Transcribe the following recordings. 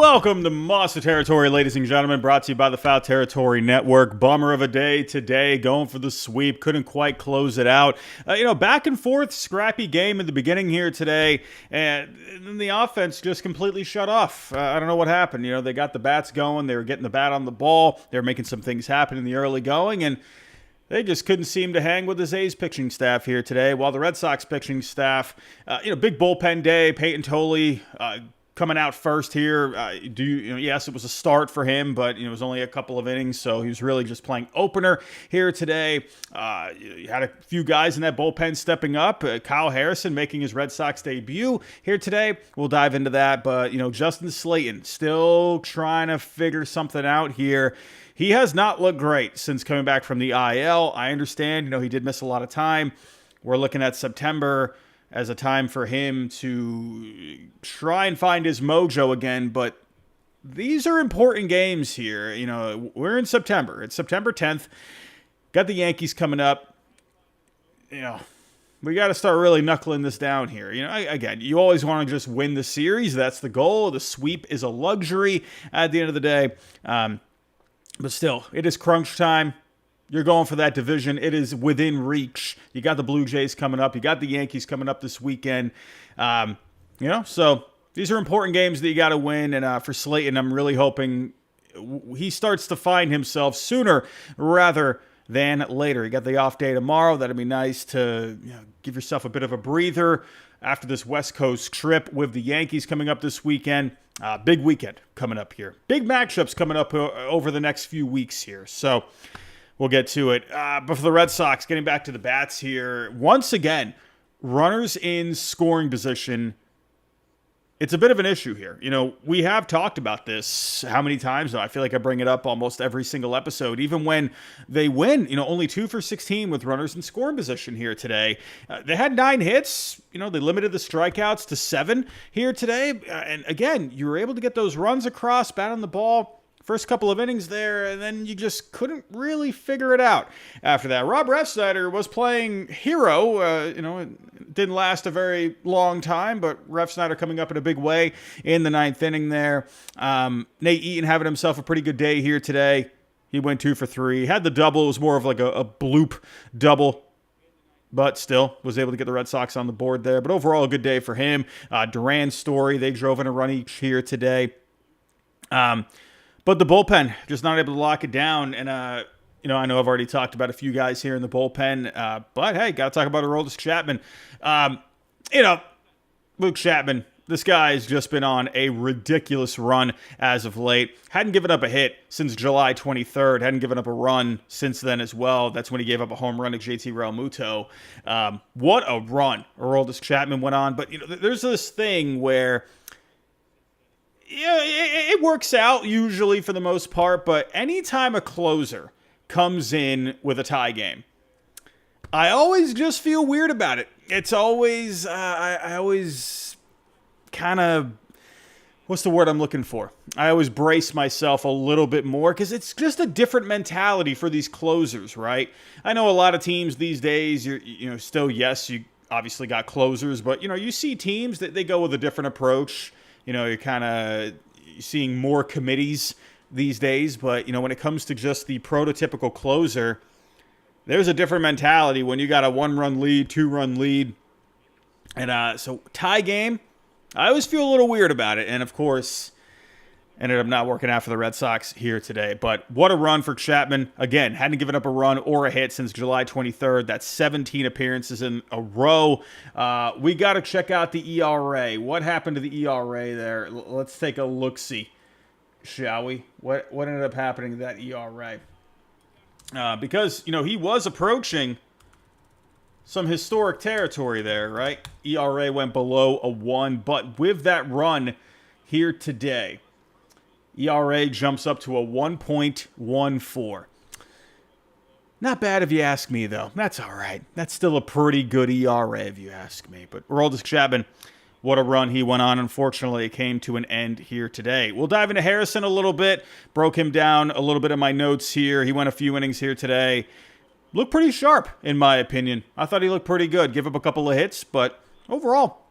Welcome to Monster Territory, ladies and gentlemen, brought to you by the Foul Territory Network. Bummer of a day today, going for the sweep, couldn't quite close it out. Back and forth, scrappy game in the beginning here today, and then the offense just completely shut off. I don't know what happened. They got the bats going, they were getting the bat on the ball, they were making some things happen in the early going, and they just couldn't seem to hang with the A's pitching staff here today, while the Red Sox pitching staff, big bullpen day, Peyton Tolley, coming out first here. Yes, it was a start for him, but it was only a couple of innings, so he was really just playing opener here today. You had a few guys in that bullpen stepping up. Kyle Harrison making his Red Sox debut here today. We'll dive into that, but Justin Slayton still trying to figure something out here. He has not looked great since coming back from the IL. I understand, he did miss a lot of time. We're looking at September as a time for him to try and find his mojo again, but these are important games here. We're in September. It's September 10th. Got the Yankees coming up. We got to start really knuckling this down here. Again, you always want to just win the series. That's the goal. The sweep is a luxury at the end of the day. But still, it is crunch time. You're going for that division. It is within reach. You got the Blue Jays coming up. You got the Yankees coming up this weekend. So these are important games that you got to win. And for Slayton, I'm really hoping he starts to find himself sooner rather than later. You got the off day tomorrow. That'd be nice to give yourself a bit of a breather after this West Coast trip with the Yankees coming up this weekend. Big weekend coming up here. Big matchups coming up over the next few weeks here. So we'll get to it. But for the Red Sox, getting back to the bats here, once again, runners in scoring position. It's a bit of an issue here. We have talked about this how many times now? I feel like I bring it up almost every single episode. Even when they win, only 2 for 16 with runners in scoring position here today. They had 9 hits. They limited the strikeouts to 7 here today. And again, you were able to get those runs across, bat on the ball. First couple of innings there, and then you just couldn't really figure it out after that. Rob Refsnyder was playing hero. It didn't last a very long time, but Refsnyder coming up in a big way in the 9th inning there. Nate Eaton having himself a pretty good day here today. He went 2 for 3. Had the double. It was more of like a bloop double, but still was able to get the Red Sox on the board there. But overall, a good day for him. Duran, Story, they drove in a run each here today. But the bullpen, just not able to lock it down. And, I know I've already talked about a few guys here in the bullpen. But, hey, got to talk about Aroldis Chapman. Luke Chapman, this guy has just been on a ridiculous run as of late. Hadn't given up a hit since July 23rd. Hadn't given up a run since then as well. That's when he gave up a home run to JT Realmuto. What a run Aroldis Chapman went on. But, there's this thing where it works out usually for the most part, but anytime a closer comes in with a tie game, I always just feel weird about it. It's always, I always kind of, what's the word I'm looking for? I always brace myself a little bit more because it's just a different mentality for these closers, right? I know a lot of teams these days, you obviously got closers, but, you see teams that they go with a different approach. You're kind of seeing more committees these days. But, when it comes to just the prototypical closer, there's a different mentality when you got a 1-run lead, 2-run lead. And so tie game, I always feel a little weird about it. And, of course, ended up not working out for the Red Sox here today. But what a run for Chapman. Again, hadn't given up a run or a hit since July 23rd. That's 17 appearances in a row. We got to check out the ERA. What happened to the ERA there? Let's take a look-see, shall we? What ended up happening to that ERA? Because, he was approaching some historic territory there, right? ERA went below a 1, but with that run here today, ERA jumps up to a 1.14. Not bad if you ask me, though. That's all right. That's still a pretty good ERA if you ask me. But Aroldis Chapman, what a run he went on. Unfortunately, it came to an end here today. We'll dive into Harrison a little bit. Broke him down a little bit in my notes here. He went a few innings here today. Looked pretty sharp, in my opinion. I thought he looked pretty good. Give up a couple of hits, but overall,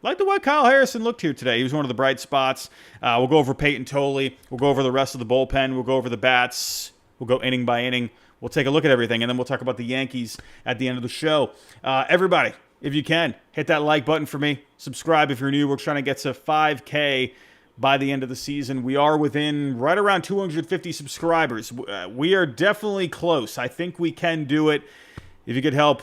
Like the way Kyle Harrison looked here today. He was one of the bright spots. We'll go over Peyton Tolley. We'll go over the rest of the bullpen. We'll go over the bats. We'll go inning by inning. We'll take a look at everything, and then we'll talk about the Yankees at the end of the show. Everybody, if you can, hit that like button for me. Subscribe if you're new. We're trying to get to 5K by the end of the season. We are within right around 250 subscribers. We are definitely close. I think we can do it. If you could help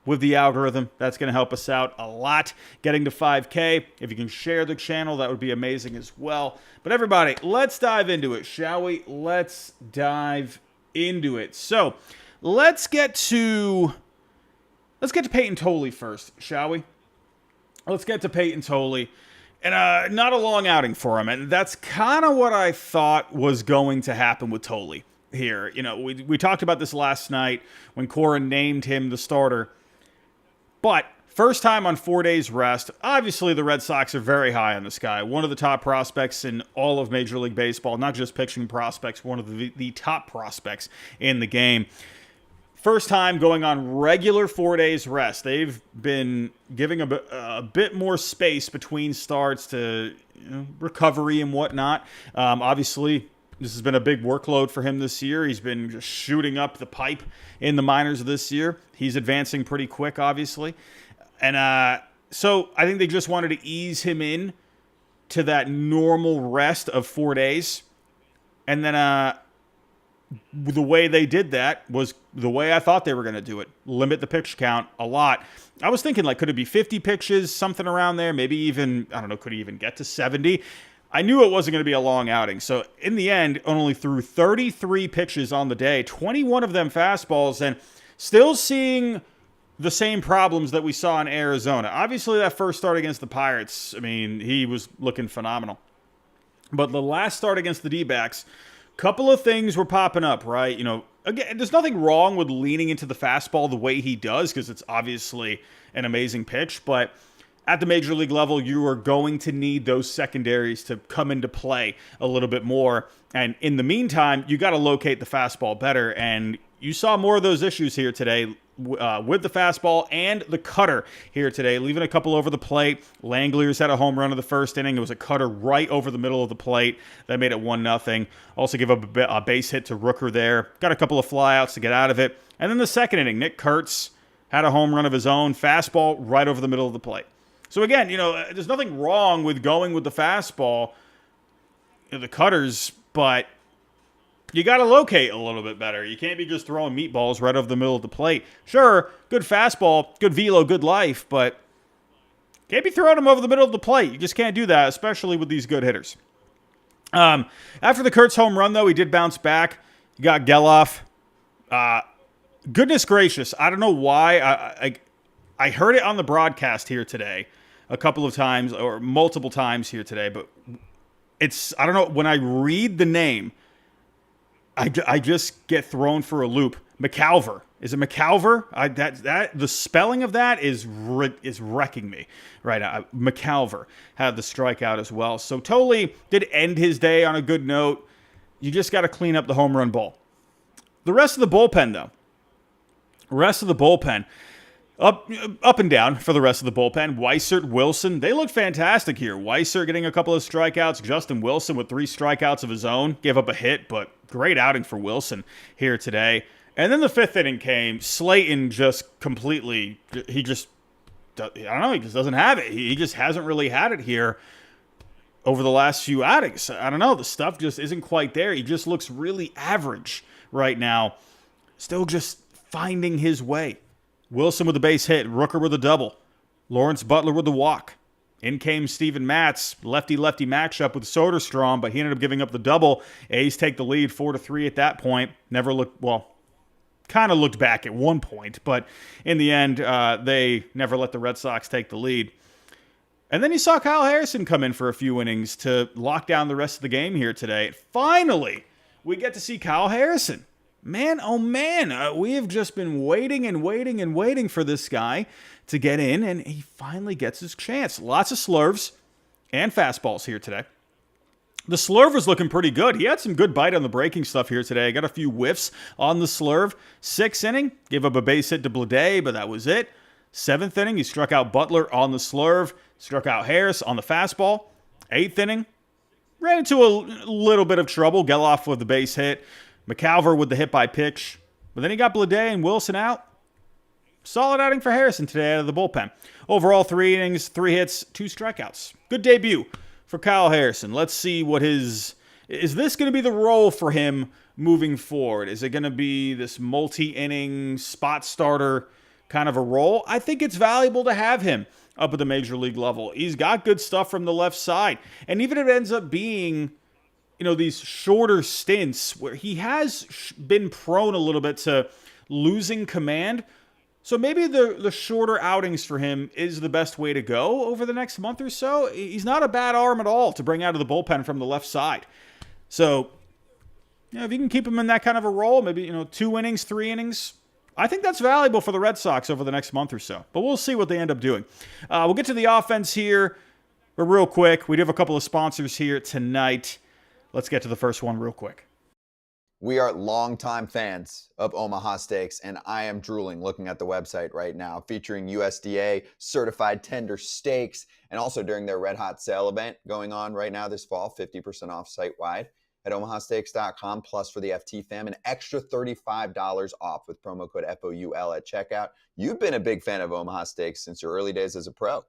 with the algorithm, that's going to help us out a lot. Getting to 5K. If you can share the channel, that would be amazing as well. But everybody, let's dive into it, shall we? Let's dive into it. So let's get to Peyton Tolley first, shall we? Let's get to Peyton Tolley. And not a long outing for him. And that's kind of what I thought was going to happen with Tolley here. You know, we talked about this last night when Corin named him the starter. But first time on 4 days rest. Obviously, the Red Sox are very high on this guy. One of the top prospects in all of Major League Baseball. Not just pitching prospects, one of the top prospects in the game. First time going on regular 4 days rest. They've been giving a bit more space between starts to recovery and whatnot. Obviously, this has been a big workload for him this year. He's been just shooting up the pipe in the minors this year. He's advancing pretty quick, obviously. And so I think they just wanted to ease him in to that normal rest of 4 days. And then the way they did that was the way I thought they were going to do it. Limit the pitch count a lot. I was thinking, like, could it be 50 pitches, something around there? Maybe even, I don't know, could he even get to 70? I knew it wasn't going to be a long outing. So in the end, only threw 33 pitches on the day, 21 of them fastballs, and still seeing the same problems that we saw in Arizona. Obviously, that first start against the Pirates, I mean, he was looking phenomenal. But the last start against the D-backs, couple of things were popping up, right? You know, again, there's nothing wrong with leaning into the fastball the way he does because it's obviously an amazing pitch. But at the major league level, you are going to need those secondaries to come into play a little bit more. And in the meantime, you got to locate the fastball better. And you saw more of those issues here today with the fastball and the cutter here today, leaving a couple over the plate. Langley's had a home run in the first inning. It was a cutter right over the middle of the plate. That made it 1-0. Also give up a base hit to Rooker there. Got a couple of flyouts to get out of it. And then the second inning, Nick Kurtz had a home run of his own. Fastball right over the middle of the plate. So again, you know, there's nothing wrong with going with the fastball, the cutters, but you got to locate a little bit better. You can't be just throwing meatballs right over the middle of the plate. Sure, good fastball, good velo, good life, but can't be throwing them over the middle of the plate. You just can't do that, especially with these good hitters. After the Kurtz home run, though, he did bounce back. You got Geloff. Goodness gracious, I don't know why. I heard it on the broadcast here today a couple of times, or multiple times here today, but I don't know, when I read the name, I just get thrown for a loop. McCalver. Is it McCalver? The spelling of that is wrecking me right now. McCalver had the strikeout as well. So Tolley did end his day on a good note. You just got to clean up the home run ball. The rest of the bullpen, though. Up and down for the rest of the bullpen. Weissert, Wilson, they look fantastic here. Weissert getting a couple of strikeouts. Justin Wilson with 3 strikeouts of his own. Gave up a hit, but great outing for Wilson here today. And then the 5th inning came. Slayton just completely, he just doesn't have it. He just hasn't really had it here over the last few outings. I don't know. The stuff just isn't quite there. He just looks really average right now. Still just finding his way. Wilson with a base hit. Rooker with a double. Lawrence Butler with the walk. In came Steven Matz. Lefty-lefty matchup with Soderstrom, but he ended up giving up the double. A's take the lead 4-3 at that point. Kind of looked back at one point, but in the end, they never let the Red Sox take the lead. And then you saw Kyle Harrison come in for a few innings to lock down the rest of the game here today. Finally, we get to see Kyle Harrison. Man, oh man, we have just been waiting and waiting and waiting for this guy to get in, and he finally gets his chance. Lots of slurves and fastballs here today. The slurve was looking pretty good. He had some good bite on the breaking stuff here today. Got a few whiffs on the slurve. 6th inning, gave up a base hit to Blade, but that was it. 7th inning, he struck out Butler on the slurve. Struck out Harris on the fastball. 8th inning, ran into a little bit of trouble. Geloff with the base hit. McCalver with the hit by pitch. But then he got Blade and Wilson out. Solid outing for Harrison today out of the bullpen. Overall, 3 innings, 3 hits, 2 strikeouts. Good debut for Kyle Harrison. Let's see what is this going to be the role for him moving forward? Is it going to be this multi-inning spot starter kind of a role? I think it's valuable to have him up at the major league level. He's got good stuff from the left side. And even if it ends up being, these shorter stints where he has been prone a little bit to losing command, so maybe the shorter outings for him is the best way to go over the next month or so. He's not a bad arm at all to bring out of the bullpen from the left side. So, if you can keep him in that kind of a role, maybe, 2 innings, 3 innings, I think that's valuable for the Red Sox over the next month or so. But we'll see what they end up doing. We'll get to the offense here, but real quick, we do have a couple of sponsors here tonight. Let's get to the first one real quick. We are longtime fans of Omaha Steaks, and I am drooling looking at the website right now, featuring USDA certified tender steaks, and also during their Red Hot Sale event going on right now this fall, 50% off site-wide at omahasteaks.com. Plus for the FT fam, an extra $35 off with promo code FOUL at checkout. You've been a big fan of Omaha Steaks since your early days as a pro.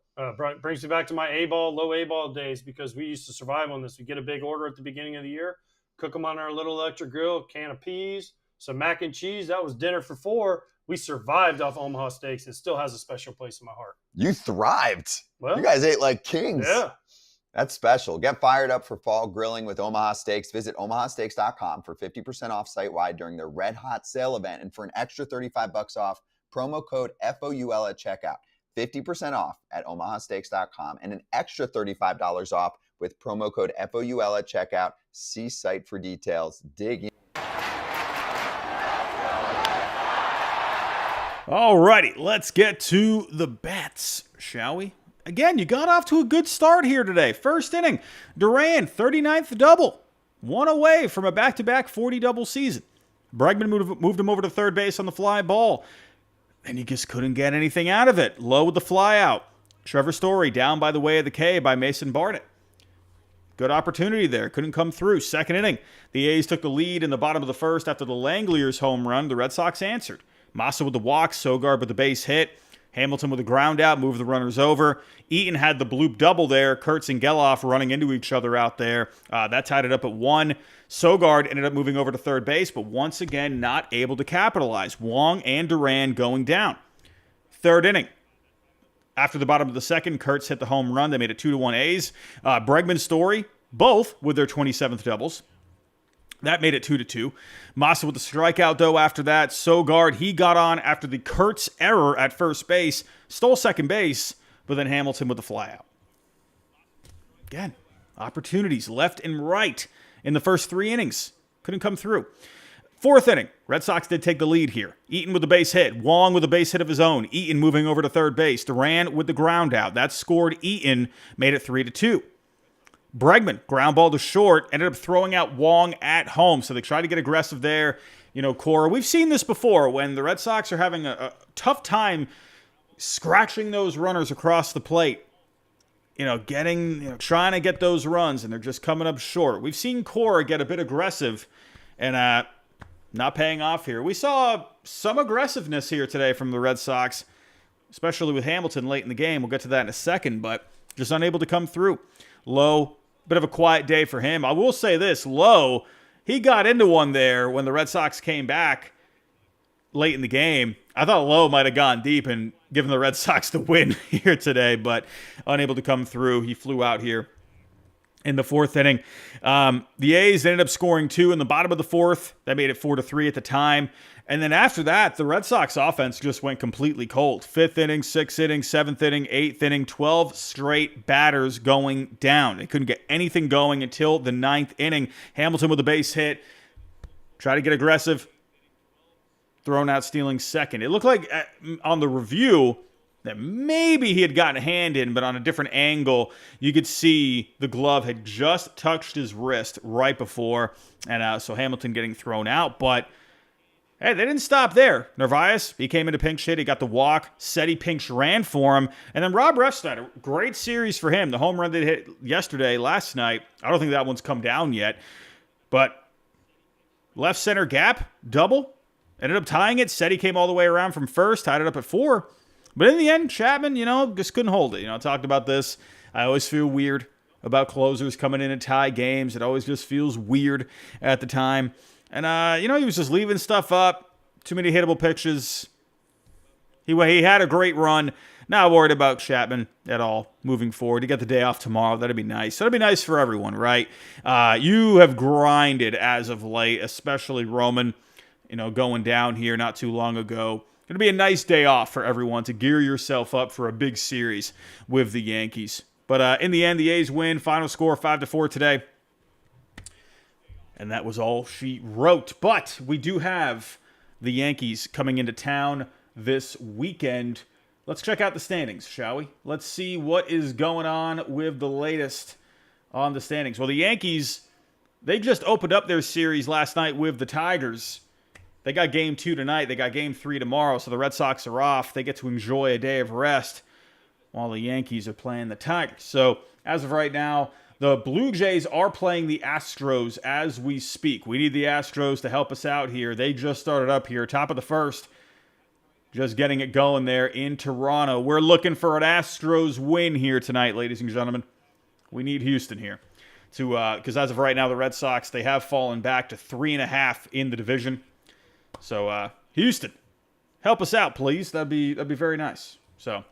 Brings me back to my A-ball, low A-ball days, because we used to survive on this. We get a big order at the beginning of the year, cook them on our little electric grill, can of peas, some mac and cheese. That was dinner for 4. We survived off Omaha Steaks. It still has a special place in my heart. You thrived. Well, you guys ate like kings. Yeah. That's special. Get fired up for fall grilling with Omaha Steaks. Visit omahasteaks.com for 50% off site-wide during their Red Hot Sale event. And for an extra $35 off, promo code FOUL at checkout. 50% off at omahasteaks.com and an extra $35 off with promo code FOUL at checkout. See site for details. Dig in. All righty, let's get to the bets, shall we? Again, you got off to a good start here today. First inning, Duran, 39th double. 1 away from a back-to-back 40-double season. Bregman moved him over to third base on the fly ball. And he just couldn't get anything out of it. Low with the fly out. Trevor Story down by the way of the K by Mason Barnett. Good opportunity there. Couldn't come through. Second inning, the A's took the lead in the bottom of the first after the Langeliers home run. The Red Sox answered. Massa with the walk, Sogard with the base hit. Hamilton with a ground out, moved the runners over. Eaton had the bloop double there. Kurtz and Geloff running into each other out there. That tied it up at 1. Sogard ended up moving over to third base, but once again not able to capitalize. Wong and Duran going down. Third inning. After the bottom of the second, Kurtz hit the home run. They made it 2-1 A's. Bregman, Story, both with their 27th doubles. That made it 2-2. Massa with the strikeout, though, after that. Sogard, he got on after the Kurtz error at first base. Stole second base, but then Hamilton with the flyout. Again, opportunities left and right in the first 3 innings. Couldn't come through. Fourth inning, Red Sox did take the lead here. Eaton with the base hit. Wong with a base hit of his own. Eaton moving over to third base. Duran with the ground out. That scored Eaton, made it 3-2. Bregman, ground ball to short, ended up throwing out Wong at home. So they tried to get aggressive there. Cora, we've seen this before when the Red Sox are having a tough time scratching those runners across the plate. Trying to get those runs, and they're just coming up short. We've seen Cora get a bit aggressive and not paying off here. We saw some aggressiveness here today from the Red Sox, especially with Hamilton late in the game. We'll get to that in a second, but just unable to come through. Lowe, bit of a quiet day for him. I will say this, Lowe, he got into one there when the Red Sox came back late in the game. I thought Lowe might have gone deep and given the Red Sox the win here today, but unable to come through. He flew out here in the fourth inning. The A's ended up scoring 2 in the bottom of the fourth. That made it 4-3 at the time. And then after that, the Red Sox offense just went completely cold. 5th inning, 6th inning, 7th inning, 8th inning, 12 straight batters going down. They couldn't get anything going until the 9th inning. Hamilton with a base hit. Try to get aggressive. Thrown out, stealing second. It looked like on the review that maybe he had gotten a hand in, but on a different angle, you could see the glove had just touched his wrist right before. And so Hamilton getting thrown out. But Hey, they didn't stop there. Narvaez, he came into pinch hit. He got the walk. Seti pinch ran for him. And then Rob Refsnyder, great series for him. The home run that hit last night, I don't think that one's come down yet. But left center gap, double. Ended up tying it. Seti came all the way around from first, tied it up at 4. But in the end, Chapman, just couldn't hold it. I talked about this. I always feel weird about closers coming in and tie games. It always just feels weird at the time. And, he was just leaving stuff up. Too many hittable pitches. He had a great run. Not worried about Chapman at all moving forward. He got the day off tomorrow. That'd be nice. That'd be nice for everyone, right? You have grinded as of late, especially Roman, going down here not too long ago. It'll be a nice day off for everyone to gear yourself up for a big series with the Yankees. But in the end, the A's win. Final score 5-4 today. And that was all she wrote. But we do have the Yankees coming into town this weekend. Let's check out the standings, shall we? Let's see what is going on with the latest on the standings. Well, the Yankees, they just opened up their series last night with the Tigers. They got game 2 tonight. They got game 3 tomorrow. So the Red Sox are off. They get to enjoy a day of rest while the Yankees are playing the Tigers. So as of right now, the Blue Jays are playing the Astros as we speak. We need the Astros to help us out here. They just started up here, top of the first. Just getting it going there in Toronto. We're looking for an Astros win here tonight, ladies and gentlemen. We need Houston here. Because as of right now, the Red Sox, they have fallen back to 3.5 in the division. So, Houston, help us out, please. That'd be very nice. So,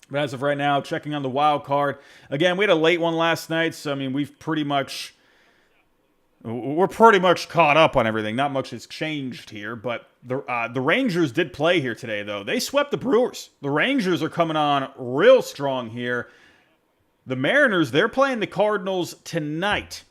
but as of right now, checking on the wild card. Again, we had a late one last night, so we're pretty much caught up on everything. Not much has changed here, but the Rangers did play here today, though. They swept the Brewers. The Rangers are coming on real strong here. The Mariners, they're playing the Cardinals tonight.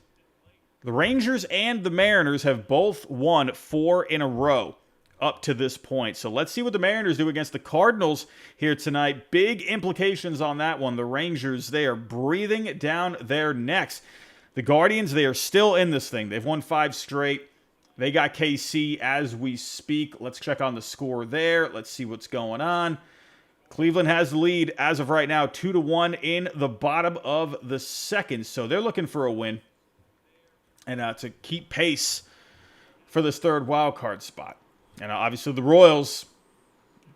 The Rangers and the Mariners have both won 4 in a row up to this point. So let's see what the Mariners do against the Cardinals here tonight. Big implications on that one. The Rangers, they are breathing down their necks. The Guardians, they are still in this thing. They've won 5 straight. They got KC as we speak. Let's check on the score there. Let's see what's going on. Cleveland has the lead as of right now, 2-1 in the bottom of the second. So they're looking for a win and to keep pace for this third wild card spot. And obviously the Royals,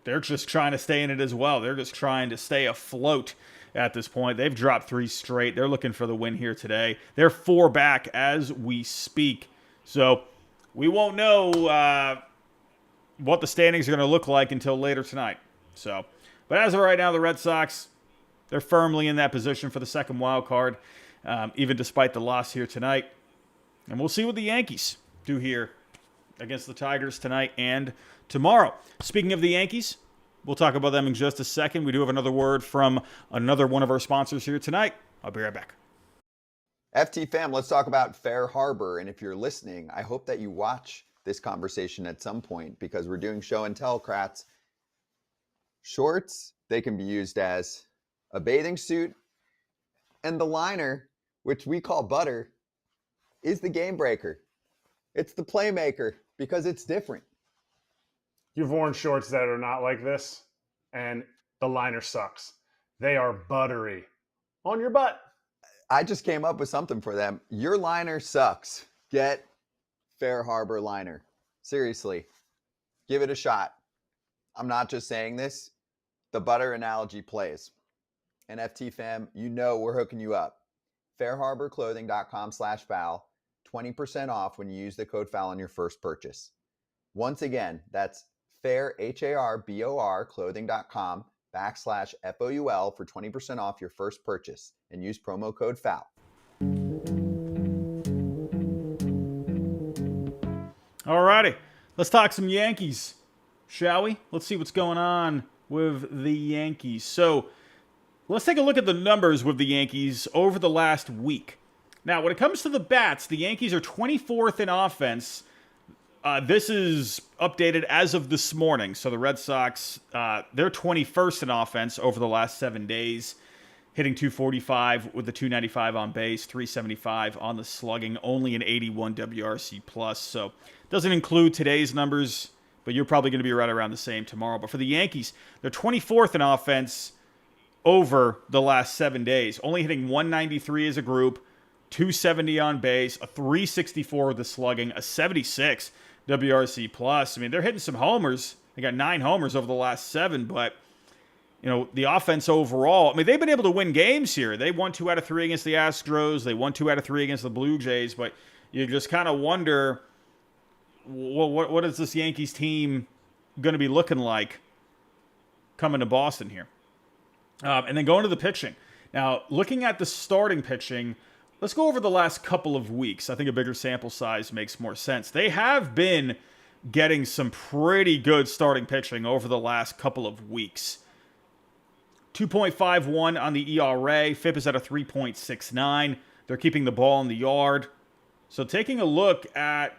they're just trying to stay in it as well. They're just trying to stay afloat at this point. They've dropped 3 straight. They're looking for the win here today. They're 4 back as we speak. So we won't know what the standings are going to look like until later tonight. But as of right now, the Red Sox, they're firmly in that position for the second wild card, even despite the loss here tonight. And we'll see what the Yankees do here against the Tigers tonight and tomorrow. Speaking of the Yankees, we'll talk about them in just a second. We do have another word from another one of our sponsors here tonight. I'll be right back. FT fam, let's talk about Fair Harbor. And if you're listening, I hope that you watch this conversation at some point because we're doing show and tell, Kratz. Shorts, they can be used as a bathing suit. And the liner, which we call butter, is the game breaker. It's the playmaker because it's different. You've worn shorts that are not like this, and the liner sucks. They are buttery on your butt. I just came up with something for them. Your liner sucks. Get Fair Harbor liner. Seriously, give it a shot. I'm not just saying this. The butter analogy plays. And FT fam, we're hooking you up. fairharborclothing.com/foul. 20% off when you use the code FOUL on your first purchase. Once again, that's FAIRHARBOR clothing.com/FOUL for 20% off your first purchase and use promo code FOUL. Alrighty, let's talk some Yankees, shall we? Let's see what's going on with the Yankees. So let's take a look at the numbers with the Yankees over the last week. Now, when it comes to the bats, the Yankees are 24th in offense. This is updated as of this morning. So the Red Sox, they're 21st in offense over the last 7 days, hitting .245 with the .295 on base, .375 on the slugging, only an 81 WRC+. So doesn't include today's numbers but you're probably going to be right around the same tomorrow. But for the Yankees, they're 24th in offense over the last 7 days, only hitting 193 as a group, 270 on base, a 364 with the slugging, a 76 WRC plus. I mean, they're hitting some homers. They got 9 homers over the last 7, but the offense overall, I mean, they've been able to win games here. They won 2 out of 3 against the Astros. They won 2 out of 3 against the Blue Jays, but you just kind of wonder, well, what is this Yankees team going to be looking like coming to Boston here? And then going to the pitching. Now, looking at the starting pitching, let's go over the last couple of weeks. I think a bigger sample size makes more sense. They have been getting some pretty good starting pitching over the last couple of weeks. 2.51 on the ERA. FIP is at a 3.69. They're keeping the ball in the yard. So taking a look at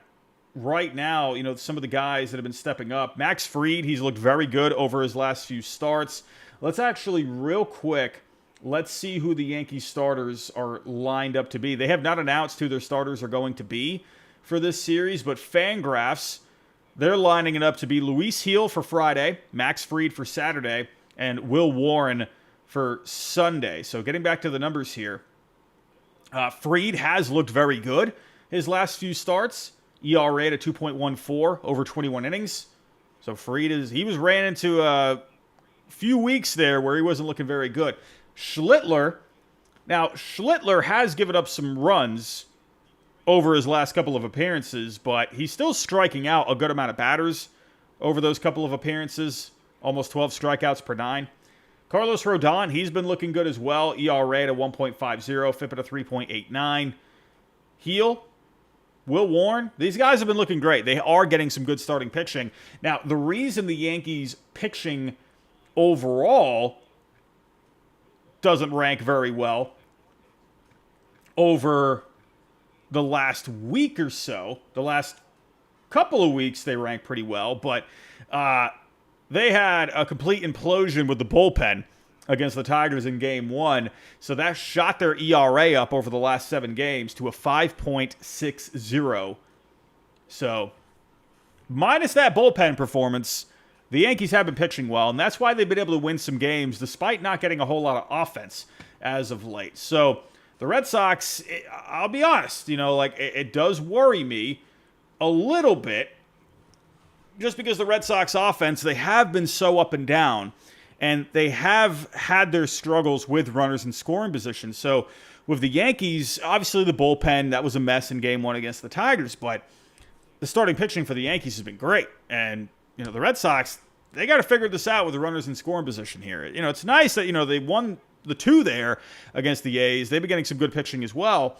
right now, some of the guys that have been stepping up. Max Fried, he's looked very good over his last few starts. Let's actually, real quick, let's see who the Yankees starters are lined up to be. They have not announced who their starters are going to be for this series, but Fangraphs, they're lining it up to be Luis Gil for Friday, Max Fried for Saturday, and Will Warren for Sunday. So getting back to the numbers here, Fried has looked very good his last few starts. ERA at 2.14 over 21 innings. So Fried he was ran into a few weeks there where he wasn't looking very good. Schlittler has given up some runs over his last couple of appearances, but he's still striking out a good amount of batters over those couple of appearances. Almost 12 strikeouts per 9. Carlos Rodon, he's been looking good as well. ERA at 1.50, FIP at a 3.89. Gil, Will Warren, these guys have been looking great. They are getting some good starting pitching. Now, the reason the Yankees pitching overall doesn't rank very well over the last week or so, the last couple of weeks they rank pretty well, but they had a complete implosion with the bullpen against the Tigers in Game 1. So that shot their ERA up over the last 7 games to a 5.60. So minus that bullpen performance, the Yankees have been pitching well, and that's why they've been able to win some games despite not getting a whole lot of offense as of late. So the Red Sox, I'll be honest, it does worry me a little bit, just because the Red Sox offense, they have been so up and down, and they have had their struggles with runners in scoring position. So with the Yankees, obviously the bullpen, that was a mess in Game 1 against the Tigers, but the starting pitching for the Yankees has been great. And, the Red Sox, they got to figure this out with the runners in scoring position here. It's nice that, they won the 2 there against the A's. They've been getting some good pitching as well.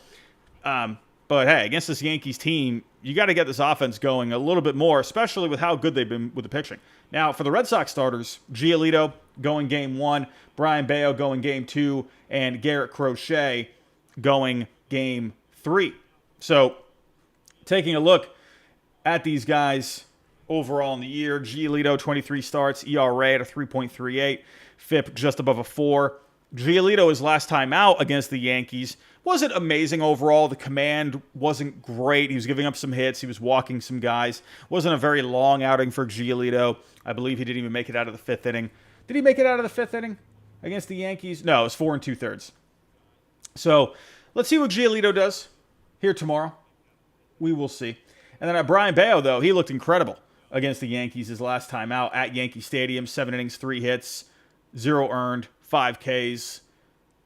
But hey, against this Yankees team, you got to get this offense going a little bit more, especially with how good they've been with the pitching. Now, for the Red Sox starters, Giolito going Game 1, Brian Bayo going Game 2, and Garrett Crochet going Game 3. So, taking a look at these guys overall in the year, Giolito, 23 starts, ERA at a 3.38, FIP just above a 4. Giolito, his last time out against the Yankees, wasn't amazing overall. The command wasn't great. He was giving up some hits. He was walking some guys. Wasn't a very long outing for Giolito. I believe he didn't even make it out of the 5th inning. Did he make it out of the 5th inning against the Yankees? No, it was 4 2/3. So let's see what Giolito does here tomorrow. We will see. And then Brian Bayo, though, he looked incredible against the Yankees his last time out at Yankee Stadium. 7 innings, 3 hits, 0 earned, 5 Ks.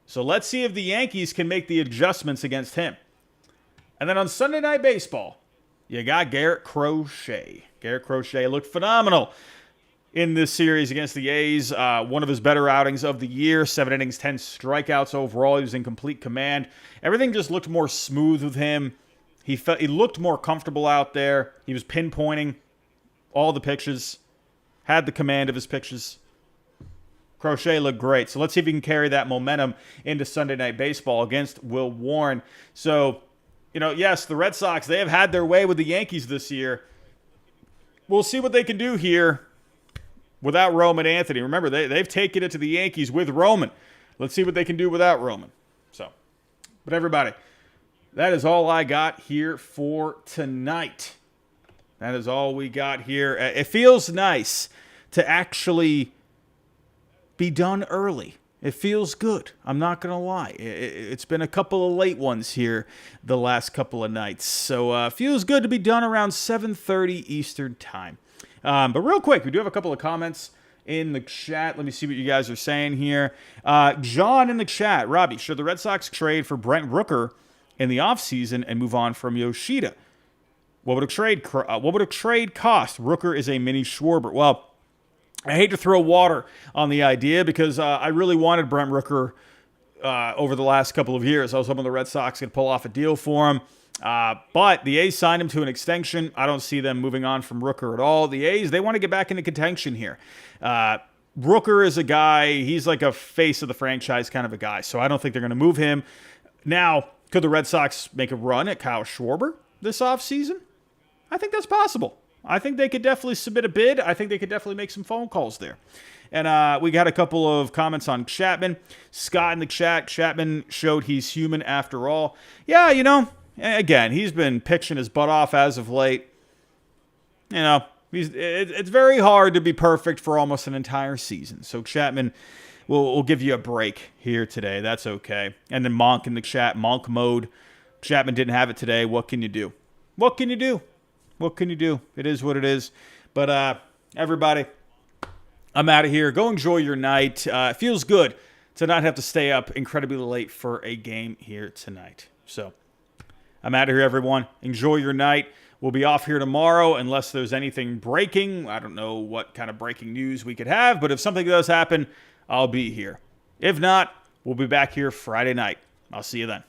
So let's see if the Yankees can make the adjustments against him. And then on Sunday Night Baseball, you got Garrett Crochet. Garrett Crochet looked phenomenal in this series against the A's. One of his better outings of the year. 7 innings, 10 strikeouts overall. He was in complete command. Everything just looked more smooth with him. He looked more comfortable out there. He was pinpointing all the pitches. Had the command of his pitches. Crochet looked great. So let's see if he can carry that momentum into Sunday Night Baseball against Will Warren. So, yes, the Red Sox, they have had their way with the Yankees this year. We'll see what they can do here without Roman Anthony. Remember, they've taken it to the Yankees with Roman. Let's see what they can do without Roman. But everybody, that is all I got here for tonight. That is all we got here. It feels nice to actually be done early. It feels good. I'm not going to lie. It's been a couple of late ones here the last couple of nights. So feels good to be done around 7:30 Eastern time. But real quick, we do have a couple of comments in the chat. Let me see what you guys are saying here. John in the chat. Robbie, should the Red Sox trade for Brent Rooker in the offseason and move on from Yoshida? What would a trade cost? Rooker is a mini Schwarber. Well, I hate to throw water on the idea because I really wanted Brent Rooker over the last couple of years. I was hoping the Red Sox could pull off a deal for him. But the A's signed him to an extension. I don't see them moving on from Rooker at all. The A's, they want to get back into contention here. Rooker is a guy, he's like a face of the franchise kind of a guy. So I don't think they're going to move him. Now, could the Red Sox make a run at Kyle Schwarber this offseason? I think that's possible. I think they could definitely submit a bid. I think they could definitely make some phone calls there. And we got a couple of comments on Chapman. Scott in the chat. Chapman showed he's human after all. Yeah, again, he's been pitching his butt off as of late. It's very hard to be perfect for almost an entire season. So Chapman will give you a break here today. That's okay. And then Monk in the chat. Monk mode. Chapman didn't have it today. What can you do? What can you do? What can you do? It is what it is. But everybody, I'm out of here. Go enjoy your night. It feels good to not have to stay up incredibly late for a game here tonight. So I'm out of here, everyone. Enjoy your night. We'll be off here tomorrow unless there's anything breaking. I don't know what kind of breaking news we could have, but if something does happen, I'll be here. If not, we'll be back here Friday night. I'll see you then.